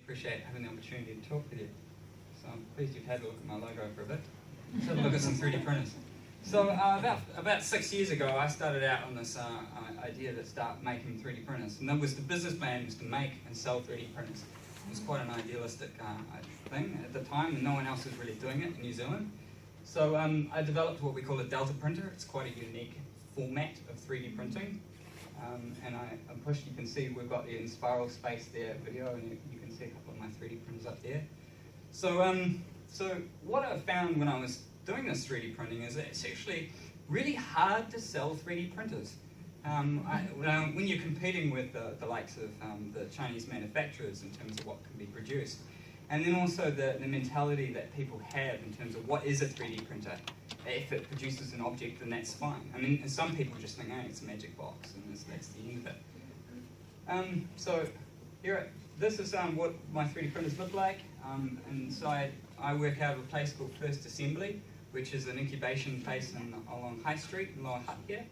Appreciate having the opportunity to talk with you. So I'm pleased you've had a look at my logo for a bit. Let's have a look at some 3D printers. So about 6 years ago, I started out on this idea to start making 3D printers. And that was the business plan was to make and sell 3D printers. It was quite an idealistic thing at the time, and no one else was really doing it in New Zealand. So I developed what we call a Delta printer. It's quite a unique format of 3D printing. And I pushed, you can see we've got the in spiral space there video, and you can see a couple of my 3D printers up there. So what I found when I was doing this 3D printing is that it's actually really hard to sell 3D printers. When you're competing with the likes of the Chinese manufacturers in terms of what can be produced, and then also the mentality that people have in terms of what is a 3D printer. If it produces an object, then that's fine. I mean, some people just think, hey, it's a magic box, and that's the end of it. So this is what my 3D printers look like. Inside, I work out of a place called First Assembly, which is an incubation place along High Street in Lower Hutt here.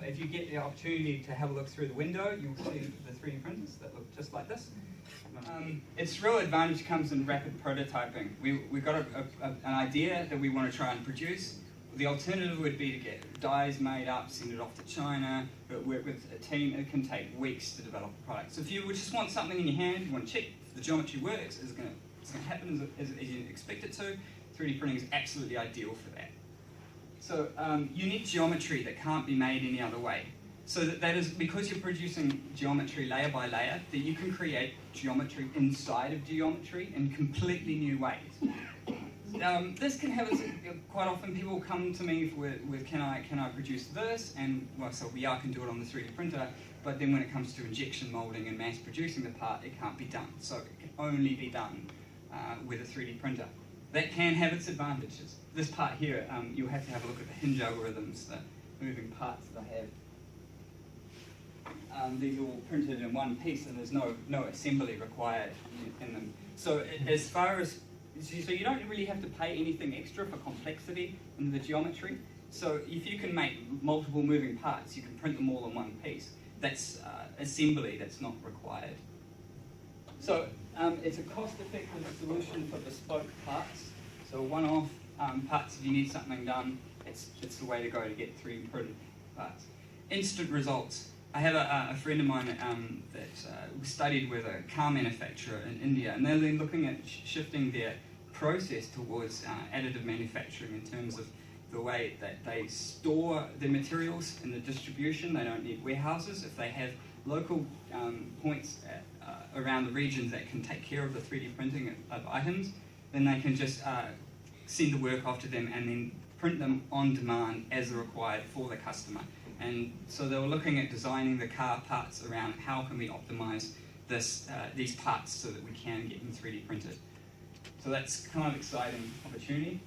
If you get the opportunity to have a look through the window, you'll see the 3D printers that look just like this. Its real advantage comes in rapid prototyping. We've got an idea that we want to try and produce. The alternative would be to get dies made up, send it off to China, but work with a team. It can take weeks to develop a product. So if you just want something in your hand, you want to check if the geometry works, is it going to happen as you expect it to, 3D printing is absolutely ideal for that. So you need geometry that can't be made any other way. So that is because you're producing geometry layer by layer, that you can create geometry inside of geometry in completely new ways. This can have quite often people come to me with can I produce this, and well, so I can do it on the 3D printer, but then when it comes to injection molding and mass producing the part, it can't be done. So it can only be done with a 3D printer. That can have its advantages. This part here, you'll have to have a look at the hinge algorithms, the moving parts that I have. These are all printed in one piece, and there's no assembly required in them. So as far as so you don't really have to pay anything extra for complexity in the geometry. So if you can make multiple moving parts, you can print them all in one piece. That's assembly that's not required. So it's a cost-effective solution for bespoke parts. So one-off parts, if you need something done, it's the way to go to get 3D printed parts. Instant results. I have a friend of mine that studied with a car manufacturer in India, and they're looking at shifting their process towards additive manufacturing in terms of the way that they store their materials in the distribution. They don't need warehouses. If they have local points around the regions that can take care of the 3D printing of items, then they can just send the work off to them and then print them on demand as required for the customer. And so they were looking at designing the car parts around how can we optimize these parts so that we can get them 3D printed. So that's kind of exciting opportunity.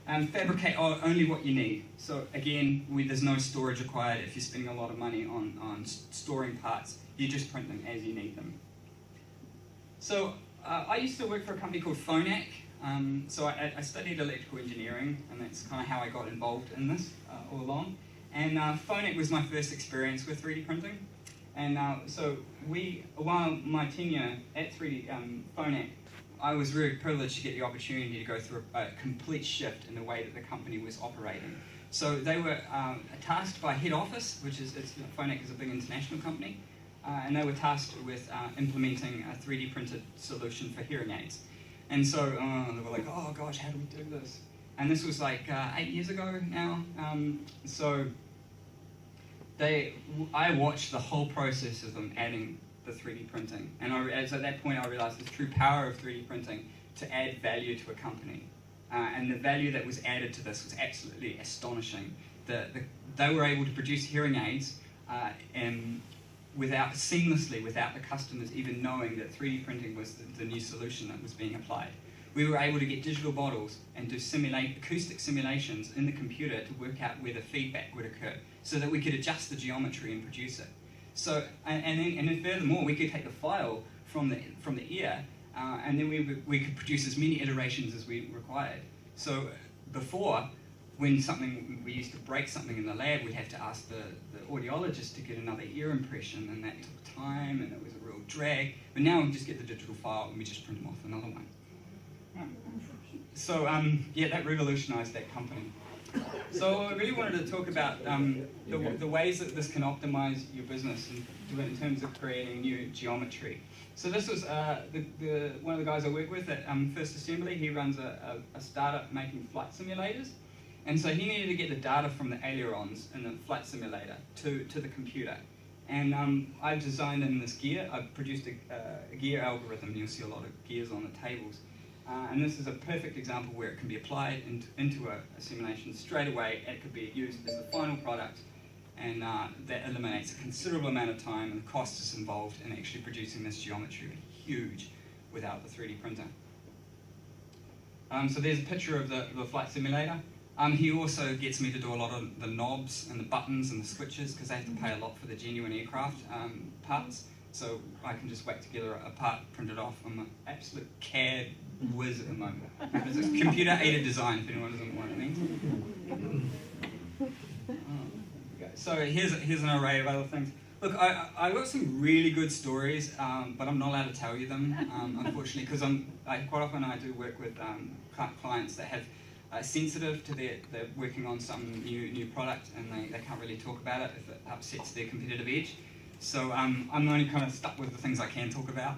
Fabricate only what you need. So again, there's no storage required. If you're spending a lot of money on storing parts, you just print them as you need them. So I used to work for a company called Phonak. So I studied electrical engineering, and that's kind of how I got involved in this all along. And Phonak was my first experience with 3D printing. And so while my tenure at Phonak, I was very privileged to get the opportunity to go through a complete shift in the way that the company was operating. So they were tasked by head office, which is Phonak is a big international company, and they were tasked with implementing a 3D printed solution for hearing aids. And so they were like, oh gosh, how do we do this? And this was like 8 years ago now. So I watched the whole process of them adding the 3D printing. And at that point I realized the true power of 3D printing to add value to a company. And the value that was added to this was absolutely astonishing. They were able to produce hearing aids seamlessly without the customers even knowing that 3D printing was the new solution that was being applied. We were able to get digital models and do acoustic simulations in the computer to work out where the feedback would occur, so that we could adjust the geometry and produce it. So, and then furthermore, we could take the file from the ear, and then we could produce as many iterations as we required. So before, when we used to break something in the lab, we'd have to ask the audiologist to get another ear impression, and that took time, and it was a real drag. But now we just get the digital file, and we just print them off another one. So yeah, that revolutionized that company. So I really wanted to talk about the ways that this can optimize your business in terms of creating new geometry. So this was one of the guys I work with at First Assembly. He runs a startup making flight simulators. And so he needed to get the data from the ailerons in the flight simulator to the computer. And I designed in this gear. I've produced a gear algorithm. You'll see a lot of gears on the tables. And this is a perfect example where it can be applied into a simulation straight away. It could be used as the final product, and that eliminates a considerable amount of time, and the costs involved in actually producing this geometry are huge without the 3D printer. So there's a picture of the flight simulator. He also gets me to do a lot of the knobs and the buttons and the switches, because I have to pay a lot for the genuine aircraft parts. So I can just whack together a part, print it off. I'm an absolute CAD whiz at the moment. It's a computer-aided design, if anyone doesn't know what it means. So here's an array of other things. Look, I got some really good stories, but I'm not allowed to tell you them, unfortunately, because quite often I do work with clients that have sensitive to they're working on some new product, and they can't really talk about it if it upsets their competitive edge. So I'm only kind of stuck with the things I can talk about.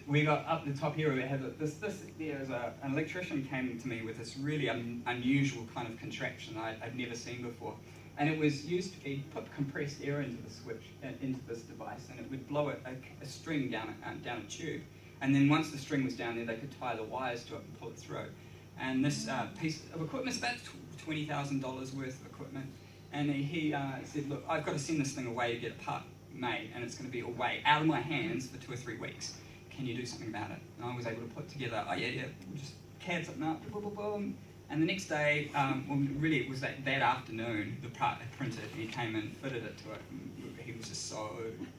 We got up the top here, we had this there's an electrician came to me with this really unusual kind of contraption I'd never seen before. And it was used to put compressed air into the switch, into this device, and it would blow a string down a tube. And then once the string was down there, they could tie the wires to it and pull it through. And this piece of equipment is about $20,000 worth of equipment. And he said, look, I've got to send this thing away to get a part made, and it's going to be away out of my hands for 2 or 3 weeks. Can you do something about it? And I was able to put together, we'll just CAD something up, boom, boom, boom. And the next day, well, really it was that afternoon, the part had printed, and he came and fitted it to it, and he was just so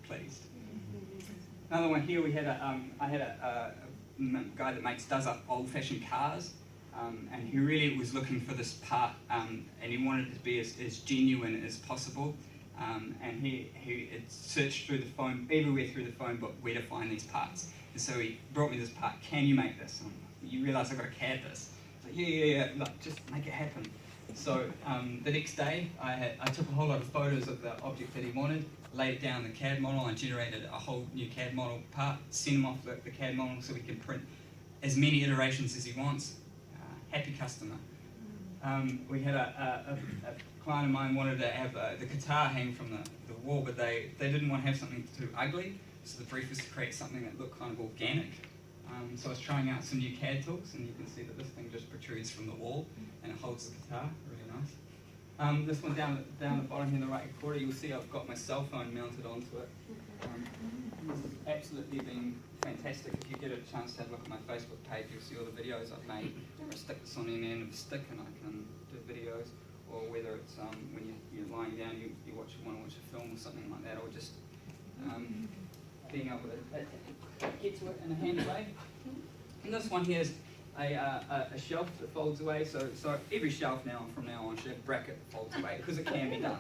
pleased. Another one here, I had a guy that does up old-fashioned cars, and he really was looking for this part, and he wanted it to be as genuine as possible. And he had searched through the phone, everywhere through the phone book, where to find these parts. And so he brought me this part. Can you make this? And you realise I've got to CAD this. I was like, yeah, look, just make it happen. So the next day, I took a whole lot of photos of the object that he wanted, laid it down in the CAD model, and generated a whole new CAD model part, sent him off the CAD model so we can print as many iterations as he wants. Happy customer. We had a client of mine wanted to have the guitar hang from the wall, but they didn't want to have something too ugly, so the brief was to create something that looked kind of organic. So I was trying out some new CAD tools, and you can see that this thing just protrudes from the wall, and it holds the guitar, really nice. This one down the bottom here in the right corner, you'll see I've got my cell phone mounted onto it. This has absolutely been fantastic. If you get a chance to have a look at my Facebook page, you'll see all the videos I've made. I stick this on the end of a stick, and I can do videos, or whether it's when you're lying down, you want to watch a film or something like that, or just being able to get to it in a handy way. And this one here is a shelf that folds away, so every shelf from now on should have a bracket that folds away, because it can be done.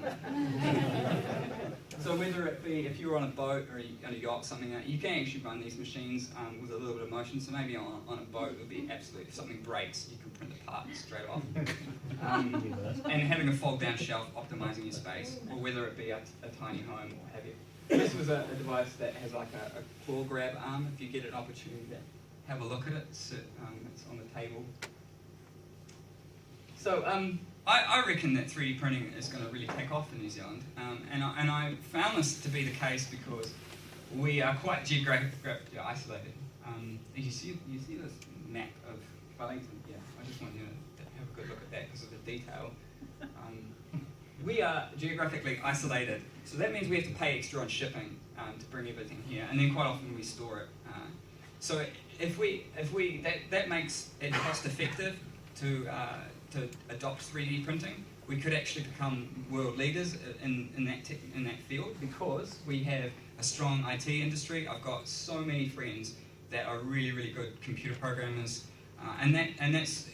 So whether it be if you're on a boat or on a yacht, something like that, you can actually run these machines with a little bit of motion. So maybe on a boat it would be absolutely, if something breaks, you can print the part straight off. And having a fold down shelf, optimizing your space, or whether it be a tiny home or have you. This was a device that has like a claw grab arm. If you get an opportunity to have a look at it, it's on the table. So I reckon that 3D printing is going to really take off in New Zealand, and I found this to be the case because we are quite geographically isolated. You see this map of Wellington? Yeah, I just want you to have a good look at that because of the detail. We are geographically isolated, so that means we have to pay extra on shipping to bring everything here, and then quite often we store it. So that makes it cost effective to adopt 3D printing. We could actually become world leaders in that field because we have a strong IT industry. I've got so many friends that are really, really good computer programmers, and that's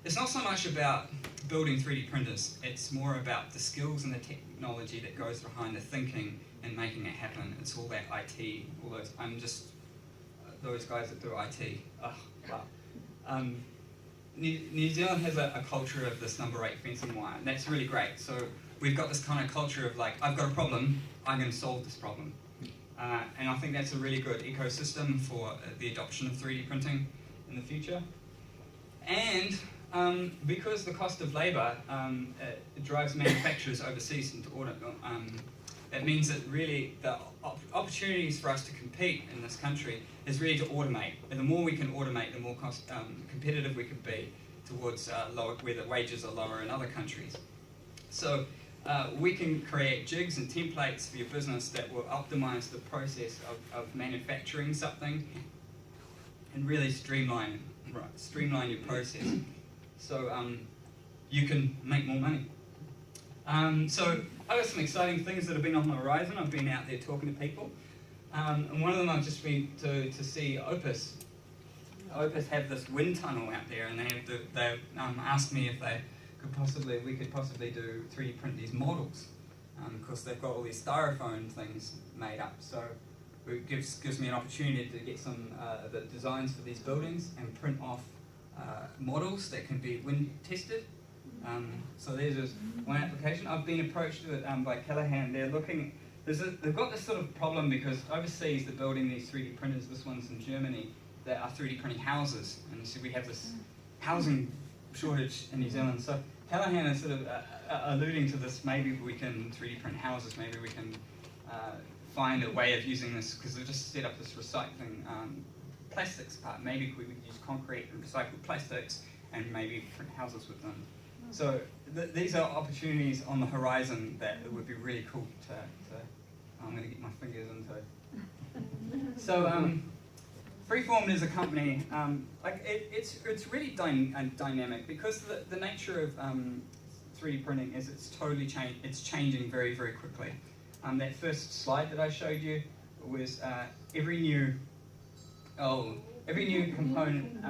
it's not so much about building 3D printers, it's more about the skills and the technology that goes behind the thinking and making it happen. It's all that IT, all those, I'm just, those guys that do IT. Oh, wow. New Zealand has a culture of this number 8 fencing wire, and that's really great. So we've got this kind of culture of like, I've got a problem, I'm going to solve this problem. And I think that's a really good ecosystem for the adoption of 3D printing in the future. And because the cost of labour it drives manufacturers overseas into audit, that means that really the opportunities for us to compete in this country is really to automate. And the more we can automate, the more cost competitive we could be towards lower, where the wages are lower in other countries. So we can create jigs and templates for your business that will optimize the process of manufacturing something and really streamline your process so you can make more money. So I've got some exciting things that have been on the horizon. I've been out there talking to people. And one of them I've just been to see Opus. Opus have this wind tunnel out there, and they asked me if we could possibly do 3D print these models, because they've got all these styrofoam things made up. So it gives me an opportunity to get some the designs for these buildings and print off models that can be wind tested. So there's just one application. I've been approached by Callahan. They're looking. They've got this sort of problem because overseas they're building these 3D printers. This one's in Germany that are 3D printing houses, and so we have this housing shortage in New Zealand. So Callahan is sort of alluding to this. Maybe we can 3D print houses. Maybe we can find a way of using this, because they've just set up this recycling plastics part. Maybe we could use concrete and recycled plastics and maybe print houses with them. So these are opportunities on the horizon that it would be really cool to I'm going to get my fingers into. So Fre3formD is a company, it's really dynamic, because the nature of 3D printing is it's changing very, very quickly. That first slide that I showed you was every new component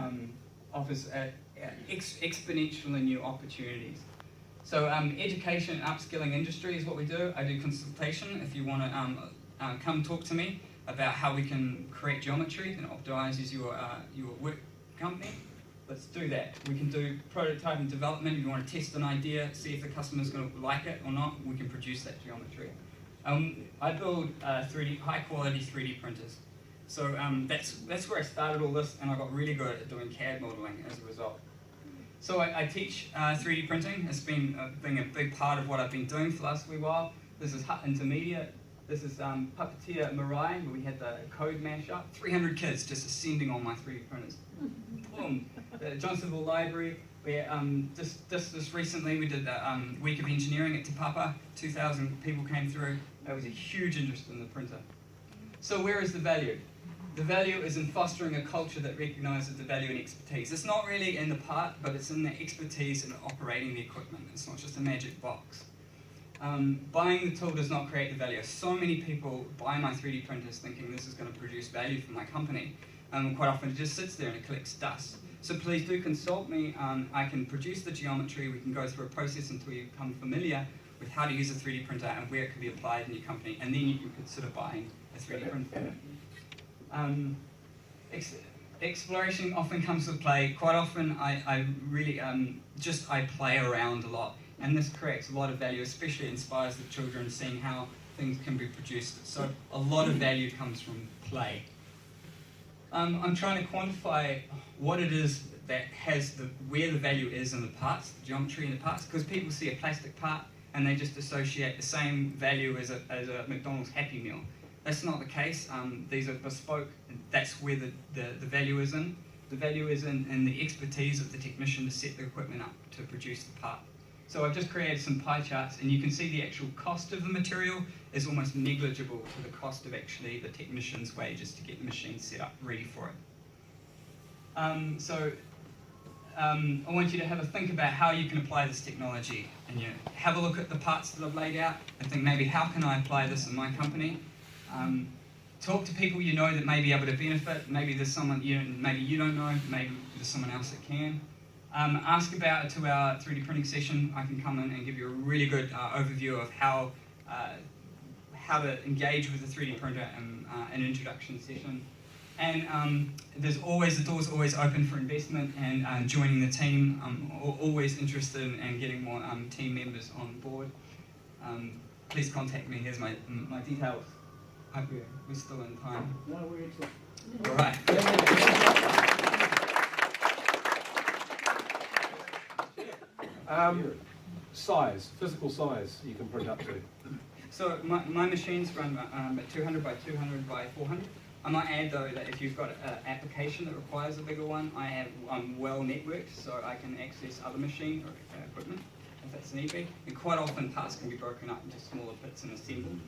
offers exponentially new opportunities. So education and upskilling industry is what we do. I do consultation. If you want to come talk to me about how we can create geometry that optimizes your work company, let's do that. We can do prototype and development. If you want to test an idea, see if the customer's going to like it or not, we can produce that geometry. I build high quality 3D printers. So that's where I started all this, and I got really good at doing CAD modeling as a result. So I teach 3D printing. It's been a big part of what I've been doing for the last wee while. This is Hut Intermediate. This is Puppeteer Marai, where we had the code mashup. 300 kids just ascending on my 3D printers. Boom. The Johnsonville Library. We just recently we did the week of engineering at Te Papa. 2,000 people came through. There was a huge interest in the printer. So where is the value? The value is in fostering a culture that recognises the value in expertise. It's not really in the part, but it's in the expertise in operating the equipment. It's not just a magic box. Buying the tool does not create the value. So many people buy my 3D printers thinking this is going to produce value for my company. Quite often it just sits there and it collects dust. So please do consult me. I can produce the geometry. We can go through a process until you become familiar with how to use a 3D printer and where it can be applied in your company, and then you can consider buying a 3D printer. Exploration often comes to play. Quite often I really I play around a lot, and this creates a lot of value, especially inspires the children seeing how things can be produced. So a lot of value comes from play. I'm trying to quantify what it is that has where the value is in the parts, the geometry in the parts, because people see a plastic part and they just associate the same value as a McDonald's Happy Meal. That's not the case. These are bespoke. That's where the value is in. The value is in the expertise of the technician to set the equipment up to produce the part. So I've just created some pie charts, and you can see the actual cost of the material is almost negligible to the cost of actually the technician's wages to get the machine set up ready for it. I want you to have a think about how you can apply this technology, and you have a look at the parts that I've laid out and think, maybe how can I apply this in my company? Talk to people you know that may be able to benefit. Maybe there's someone maybe you don't know, maybe there's someone else that can. ask about to our 3D printing session. I can come in and give you a really good overview of how to engage with the 3D printer in an introduction session. And the door's always open for investment and joining the team. I'm always interested in getting more team members on board. Please contact me. Here's my details. Hope we're still in time. No, we're excellent. All right. Size, physical size you can print up to. So my machines run at 200 by 200 by 400. I might add though that if you've got an application that requires a bigger one, I'm well networked, so I can access other machine or equipment if that's need be. And quite often parts can be broken up into smaller bits and assembled.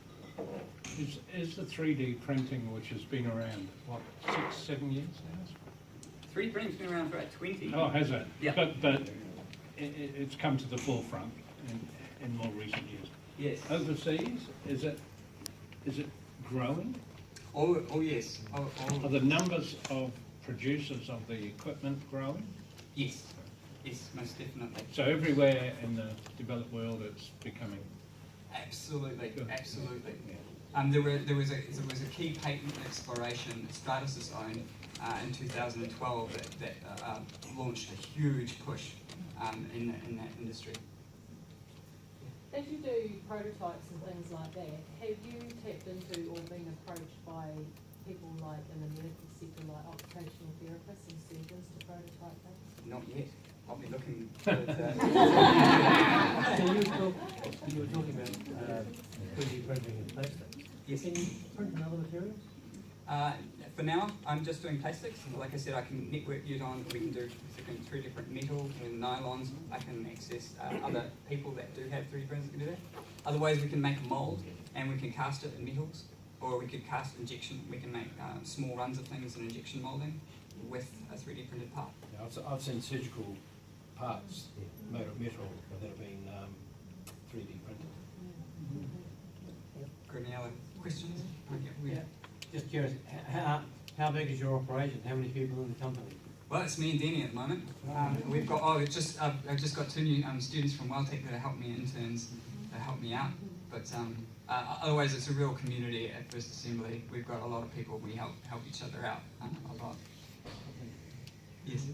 Is the 3D printing, which has been around, what, 6-7 years now? 3D printing's been around for about 20. Oh, has it? Yeah. But it's come to the forefront in more recent years. Yes. Overseas, is it growing? Oh yes. Are the numbers of producers of the equipment growing? Yes. Yes, most definitely. So everywhere in the developed world, it's becoming. Absolutely, Good. absolutely. There was a key patent exploration that Stratus owned in 2012 that launched a huge push in that industry. As you do prototypes and things like that, have you tapped into or been approached by people like in the medical sector, like occupational therapists and surgeons to prototype things? Not yet. I'll be looking forward to that. So you were talking about 3D printing in plastics. Yes. Can you print in other materials? For now, I'm just doing plastics. Like I said, I can network you on. We can do 3 different metals and nylons. I can access other people that do have 3D printers that can do that. Otherwise, we can make a mold and we can cast it in metals, or we could cast injection. We can make small runs of things in injection molding with a 3D printed part. Yeah, I've seen surgical parts made of metal that have been 3D printed. Got any other questions? Yeah. Just curious, how big is your operation? How many people in the company? Well, it's me and Danny at the moment. We've got I've just got 2 new students from Welltech that help me, interns that help me out. But otherwise, it's a real community at First Assembly. We've got a lot of people. We help each other out a lot. Yes.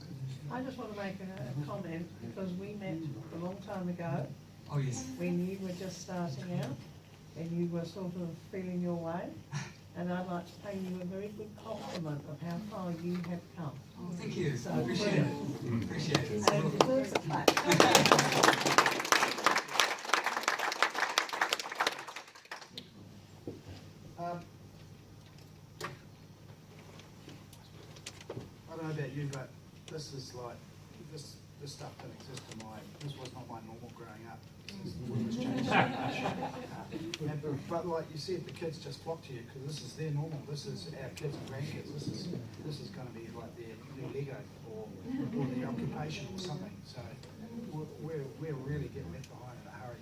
I just want to make a comment because we met a long time ago Oh yes. when you were just starting out and you were sort of feeling your way. And I'd like to pay you a very good compliment of how far you have come. Oh, thank you. So, Appreciate it. Appreciate it. And it deserves a clap. I don't know about you, but this is like, this stuff didn't exist this was not my normal growing up. The world has changed so much. But like you said, the kids just flock to you because this is their normal. This is our kids and grandkids. This is going to be like their new Lego or their occupation or something. So we're really getting left behind in a hurry.